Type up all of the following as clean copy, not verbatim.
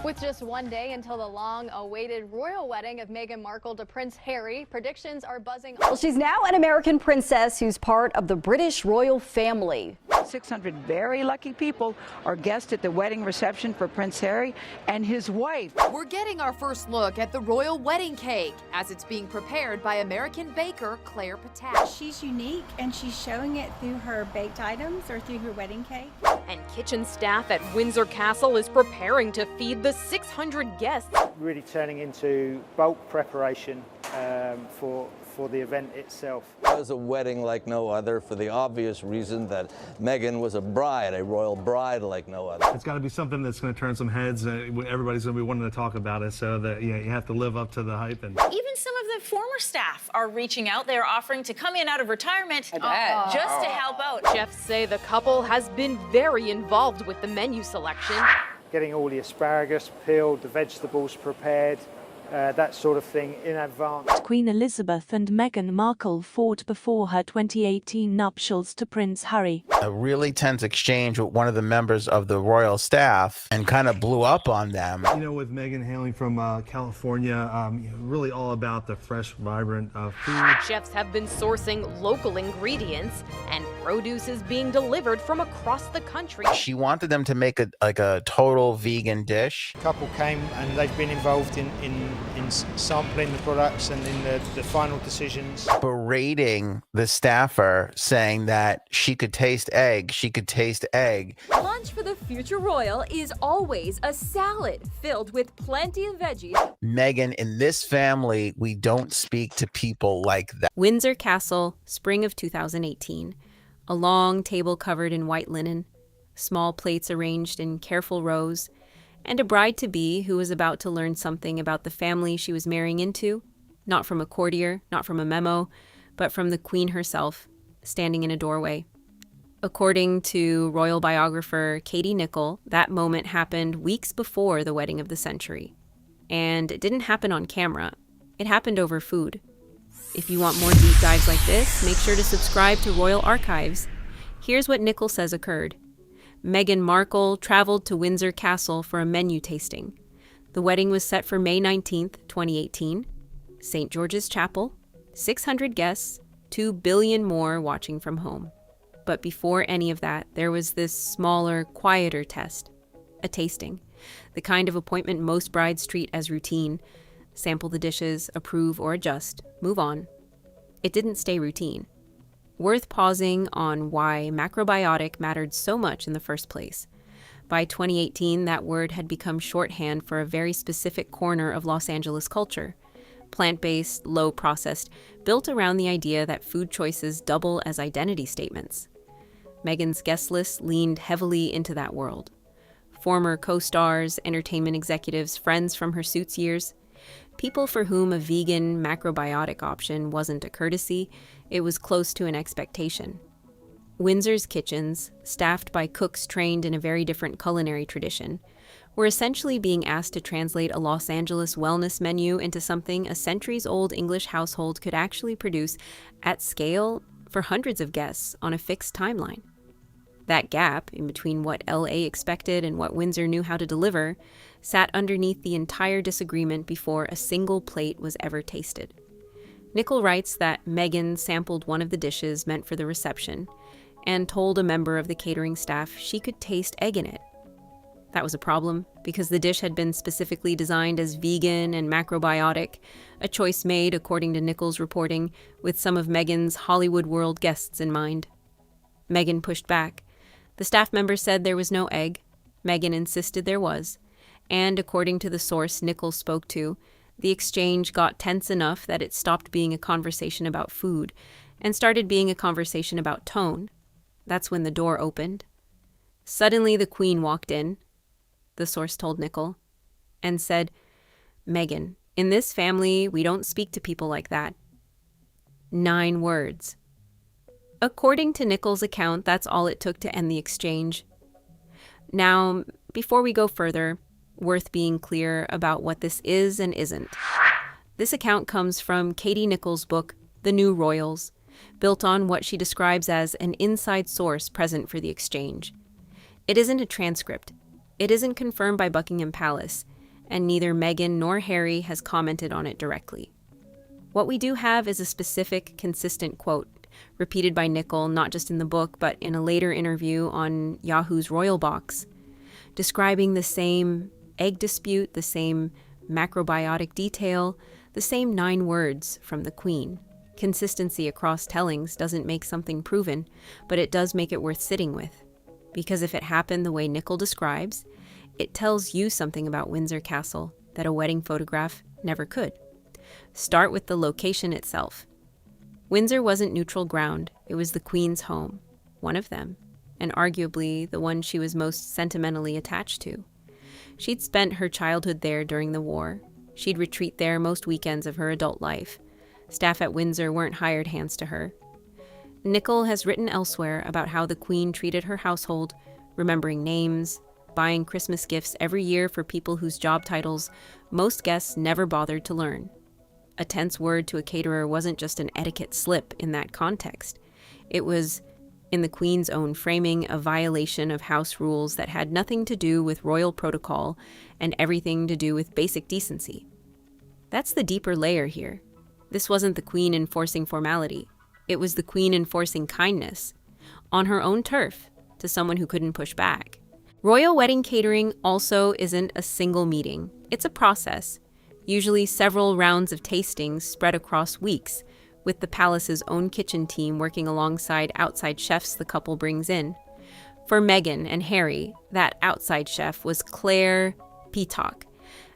With just one day until the long-awaited royal wedding of Meghan Markle to Prince Harry, predictions are buzzing. Well, she's now an American princess who's part of the British royal family. 600 very lucky people are guests at the wedding reception for Prince Harry and his wife. We're getting our first look at the royal wedding cake as it's being prepared by American baker Claire Ptak. She's unique and she's showing it through her baked items or through her wedding cake. And kitchen staff at Windsor Castle is preparing to feed the 600 guests. Really turning into bulk preparation for the event itself. It was a wedding like no other for the obvious reason that Meghan was a bride, a royal bride like no other. It's got to be something that's going to turn some heads. Everybody's going to be wanting to talk about it, so that you have to live up to the hype. And even some of the former staff are reaching out. They're offering to come in out of retirement just to help out. Chefs say the couple has been very involved with the menu selection. Getting all the asparagus peeled, the vegetables prepared, that sort of thing in advance. Queen Elizabeth and Meghan Markle fought before her 2018 nuptials to Prince Harry. A really tense exchange with one of the members of the royal staff and kind of blew up on them. You know, with Meghan hailing from California, really all about the fresh, vibrant food. Chefs have been sourcing local ingredients, and produce is being delivered from across the country. She wanted them to make a total vegan dish. The couple came and they've been involved in sampling the products and in the final decisions. Berating the staffer, saying that she could taste egg, Lunch for the future royal is always a salad filled with plenty of veggies. Meghan, in this family, we don't speak to people like that. Windsor Castle, spring of 2018. A long table covered in white linen, small plates arranged in careful rows, and a bride-to-be who was about to learn something about the family she was marrying into, not from a courtier, not from a memo, but from the Queen herself, standing in a doorway. According to royal biographer Katie Nicholl, that moment happened weeks before the wedding of the century. And it didn't happen on camera. It happened over food. If you want more deep dives like this, make sure to subscribe to Royal Archives. Here's what Nicholl says occurred. Meghan Markle traveled to Windsor Castle for a menu tasting. The wedding was set for May 19th, 2018. St. George's Chapel, 600 guests, 2 billion more watching from home. But before any of that, there was this smaller, quieter test, a tasting, the kind of appointment most brides treat as routine. Sample the dishes, approve or adjust, move on. It didn't stay routine. Worth pausing on why macrobiotic mattered so much in the first place. By 2018, that word had become shorthand for a very specific corner of Los Angeles culture. Plant-based, low-processed, built around the idea that food choices double as identity statements. Meghan's guest list leaned heavily into that world. Former co-stars, entertainment executives, friends from her Suits years, people for whom a vegan macrobiotic option wasn't a courtesy, it was close to an expectation. Windsor's kitchens, staffed by cooks trained in a very different culinary tradition, were essentially being asked to translate a Los Angeles wellness menu into something a centuries-old English household could actually produce at scale for hundreds of guests on a fixed timeline. That gap, in between what LA expected and what Windsor knew how to deliver, sat underneath the entire disagreement before a single plate was ever tasted. Nicholl writes that Meghan sampled one of the dishes meant for the reception and told a member of the catering staff she could taste egg in it. That was a problem, because the dish had been specifically designed as vegan and macrobiotic, a choice made, according to Nicholl's reporting, with some of Meghan's Hollywood world guests in mind. Meghan pushed back. The staff member said there was no egg. Meghan insisted there was. And according to the source Nicholl spoke to, the exchange got tense enough that it stopped being a conversation about food and started being a conversation about tone. That's when the door opened. Suddenly the Queen walked in, the source told Nicholl, and said, "Meghan, in this family, we don't speak to people like that." 9 words. According to Nicholl's account, that's all it took to end the exchange. Now, before we go further, worth being clear about what this is and isn't. This account comes from Katie Nicholl's book, The New Royals, built on what she describes as an inside source present for the exchange. It isn't a transcript. It isn't confirmed by Buckingham Palace, and neither Meghan nor Harry has commented on it directly. What we do have is a specific, consistent quote, repeated by Nicholl not just in the book, but in a later interview on Yahoo's Royal Box, describing the same egg dispute, the same macrobiotic detail, the same 9 words from the Queen. Consistency across tellings doesn't make something proven, but it does make it worth sitting with. Because if it happened the way Nicholl describes, it tells you something about Windsor Castle that a wedding photograph never could. Start with the location itself. Windsor wasn't neutral ground, it was the Queen's home, one of them, and arguably the one she was most sentimentally attached to. She'd spent her childhood there during the war. She'd retreat there most weekends of her adult life. Staff at Windsor weren't hired hands to her. Nicholl has written elsewhere about how the Queen treated her household, remembering names, buying Christmas gifts every year for people whose job titles most guests never bothered to learn. A tense word to a caterer wasn't just an etiquette slip in that context. It was, in the Queen's own framing, a violation of house rules that had nothing to do with royal protocol and everything to do with basic decency. That's the deeper layer here. This wasn't the Queen enforcing formality. It was the Queen enforcing kindness, on her own turf, to someone who couldn't push back. Royal wedding catering also isn't a single meeting. It's a process, usually several rounds of tastings spread across weeks, with the palace's own kitchen team working alongside outside chefs the couple brings in. For Meghan and Harry, that outside chef was Claire Ptak,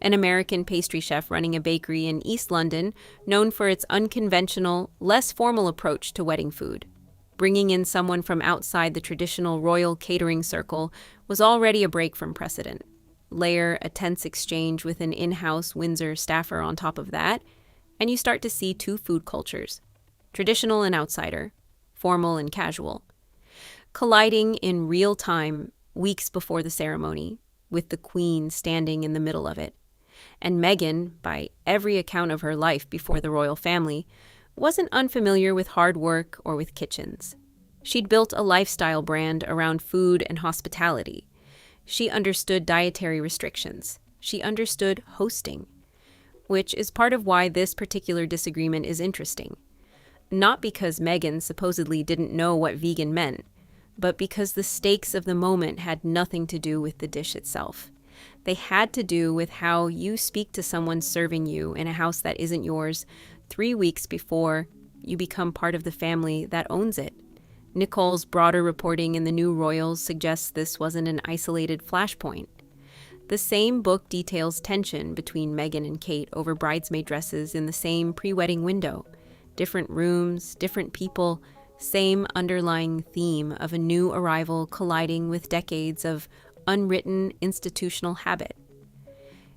an American pastry chef running a bakery in East London known for its unconventional, less formal approach to wedding food. Bringing in someone from outside the traditional royal catering circle was already a break from precedent. Layer a tense exchange with an in-house Windsor staffer on top of that, and you start to see 2 food cultures, traditional and outsider, formal and casual, colliding in real time weeks before the ceremony, with the Queen standing in the middle of it. And Meghan, by every account of her life before the royal family, wasn't unfamiliar with hard work or with kitchens. She'd built a lifestyle brand around food and hospitality. She understood dietary restrictions. She understood hosting, which is part of why this particular disagreement is interesting. Not because Meghan supposedly didn't know what vegan meant, but because the stakes of the moment had nothing to do with the dish itself. They had to do with how you speak to someone serving you in a house that isn't yours 3 weeks before you become part of the family that owns it. Nicholl's broader reporting in the New Royals suggests this wasn't an isolated flashpoint. The same book details tension between Meghan and Kate over bridesmaid dresses in the same pre-wedding window. Different rooms, different people, same underlying theme of a new arrival colliding with decades of unwritten institutional habit.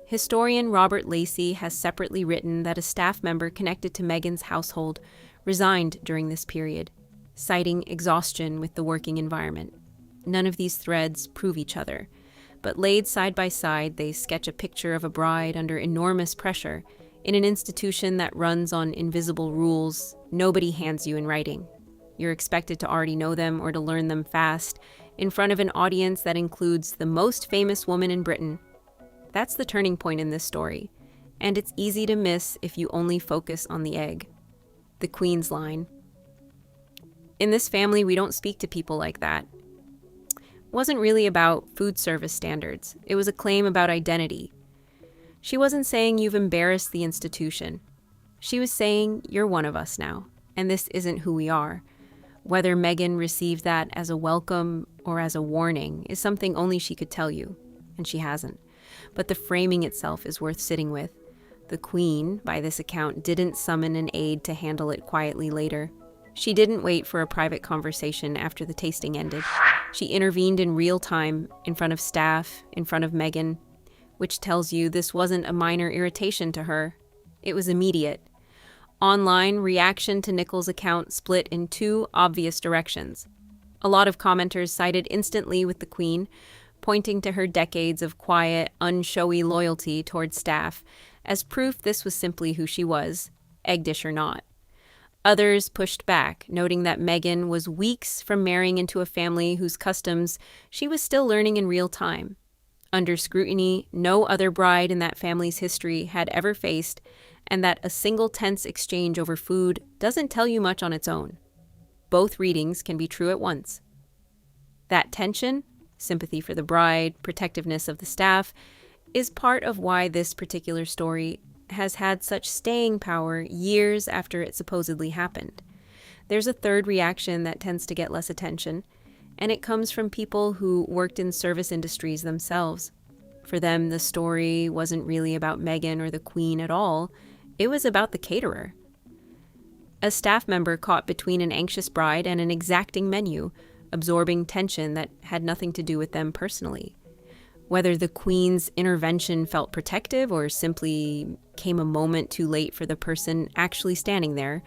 Historian Robert Lacey has separately written that a staff member connected to Meghan's household resigned during this period, citing exhaustion with the working environment. None of these threads prove each other, but laid side by side, they sketch a picture of a bride under enormous pressure in an institution that runs on invisible rules nobody hands you in writing. You're expected to already know them or to learn them fast, in front of an audience that includes the most famous woman in Britain. That's the turning point in this story, and it's easy to miss if you only focus on the egg. The Queen's line. In this family, we don't speak to people like that. It wasn't really about food service standards. It was a claim about identity. She wasn't saying you've embarrassed the institution. She was saying you're one of us now, and this isn't who we are. Whether Meghan received that as a welcome or as a warning is something only she could tell you, and she hasn't. But the framing itself is worth sitting with. The Queen, by this account, didn't summon an aide to handle it quietly later. She didn't wait for a private conversation after the tasting ended. She intervened in real time, in front of staff, in front of Meghan, which tells you this wasn't a minor irritation to her. It was immediate. Online, reaction to Nicholl's account split in 2 obvious directions. A lot of commenters sided instantly with the Queen, pointing to her decades of quiet, unshowy loyalty towards staff as proof this was simply who she was, egg dish or not. Others pushed back, noting that Meghan was weeks from marrying into a family whose customs she was still learning in real time. under scrutiny no other bride in that family's history had ever faced, and that a single tense exchange over food doesn't tell you much on its own. Both readings can be true at once. That tension, sympathy for the bride, protectiveness of the staff, is part of why this particular story has had such staying power years after it supposedly happened. There's a third reaction that tends to get less attention, and it comes from people who worked in service industries themselves. For them, the story wasn't really about Meghan or the Queen at all. It was about the caterer. A staff member caught between an anxious bride and an exacting menu, absorbing tension that had nothing to do with them personally. Whether the Queen's intervention felt protective or simply came a moment too late for the person actually standing there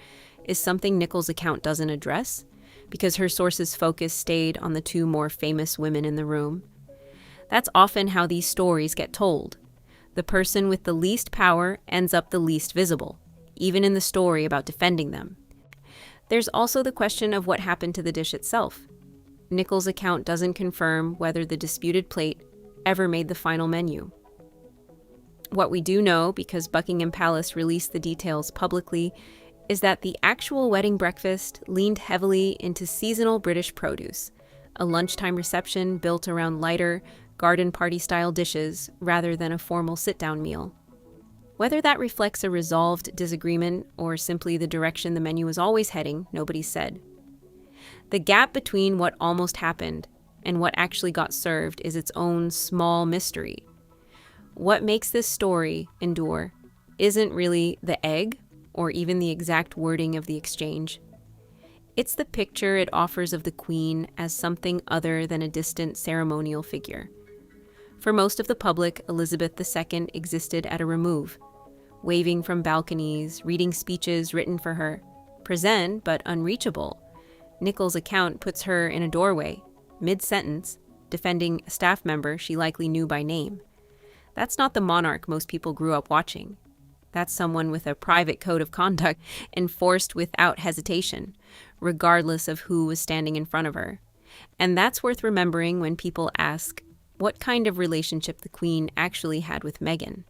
is something Nicholl's account doesn't address, because her source's focus stayed on the two more famous women in the room. That's often how these stories get told. The person with the least power ends up the least visible, even in the story about defending them. There's also the question of what happened to the dish itself. Nicholl's account doesn't confirm whether the disputed plate ever made the final menu. What we do know, because Buckingham Palace released the details publicly, is that the actual wedding breakfast leaned heavily into seasonal British produce, a lunchtime reception built around lighter, garden party-style dishes rather than a formal sit-down meal. Whether that reflects a resolved disagreement or simply the direction the menu was always heading, nobody said. The gap between what almost happened and what actually got served is its own small mystery. What makes this story endure isn't really the egg or even the exact wording of the exchange. It's the picture it offers of the Queen as something other than a distant ceremonial figure. For most of the public, Elizabeth II existed at a remove, waving from balconies, reading speeches written for her, present but unreachable. Nicholl's account puts her in a doorway, mid-sentence, defending a staff member she likely knew by name. That's not the monarch most people grew up watching. That's someone with a private code of conduct enforced without hesitation, regardless of who was standing in front of her. And that's worth remembering when people ask what kind of relationship the Queen actually had with Meghan.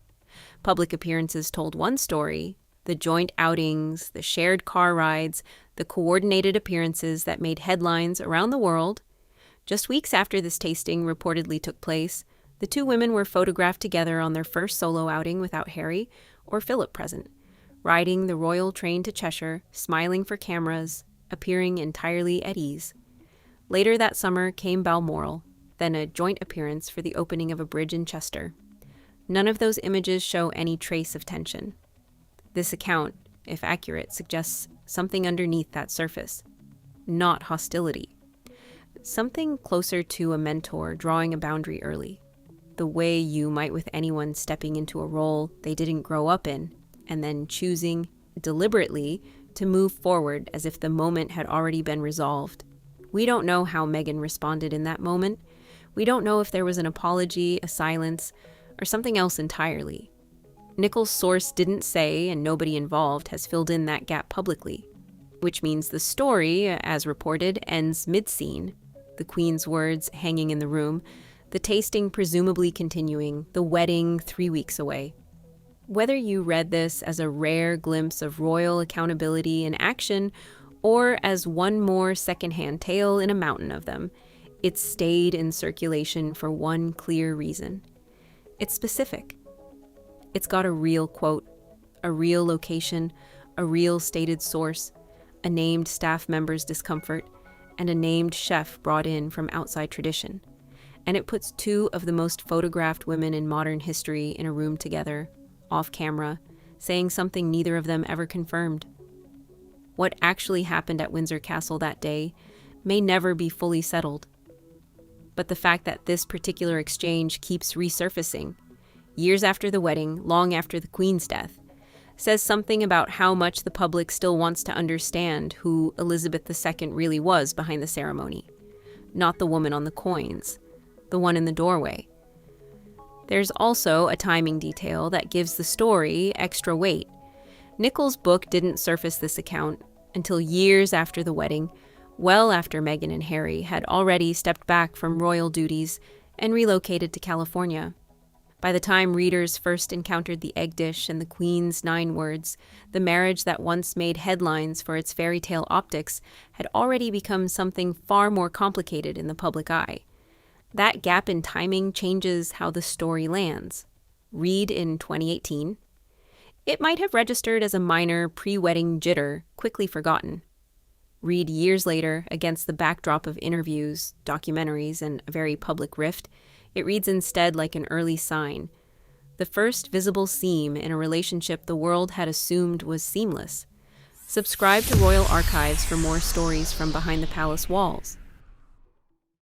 Public appearances told one story, the joint outings, the shared car rides, the coordinated appearances that made headlines around the world. Just weeks after this tasting reportedly took place, the two women were photographed together on their first solo outing without Harry or Philip present, riding the royal train to Cheshire, smiling for cameras, appearing entirely at ease. Later that summer came Balmoral, then a joint appearance for the opening of a bridge in Chester. None of those images show any trace of tension. This account, if accurate, suggests something underneath that surface, not hostility. Something closer to a mentor drawing a boundary early, the way you might with anyone stepping into a role they didn't grow up in, and then choosing deliberately to move forward as if the moment had already been resolved. We don't know how Meghan responded in that moment. We don't know if there was an apology, a silence, or something else entirely. Nicholl's source didn't say, and nobody involved has filled in that gap publicly, which means the story, as reported, ends mid-scene, the Queen's words hanging in the room, the tasting presumably continuing, the wedding 3 weeks away. Whether you read this as a rare glimpse of royal accountability in action, or as one more secondhand tale in a mountain of them, it stayed in circulation for one clear reason. It's specific. It's got a real quote, a real location, a real stated source, a named staff member's discomfort, and a named chef brought in from outside tradition. And it puts two of the most photographed women in modern history in a room together, off camera, saying something neither of them ever confirmed. What actually happened at Windsor Castle that day may never be fully settled. But the fact that this particular exchange keeps resurfacing, years after the wedding, long after the Queen's death, says something about how much the public still wants to understand who Elizabeth II really was behind the ceremony. Not the woman on the coins, the one in the doorway. There's also a timing detail that gives the story extra weight. Nicholl's book didn't surface this account until years after the wedding, well after Meghan and Harry had already stepped back from royal duties and relocated to California. By the time readers first encountered the egg dish and the Queen's 9 words, the marriage that once made headlines for its fairy tale optics had already become something far more complicated in the public eye. That gap in timing changes how the story lands. Read in 2018. It might have registered as a minor pre-wedding jitter, quickly forgotten. Read years later, against the backdrop of interviews, documentaries, and a very public rift, it reads instead like an early sign. The first visible seam in a relationship the world had assumed was seamless. Subscribe to Royal Archives for more stories from behind the palace walls.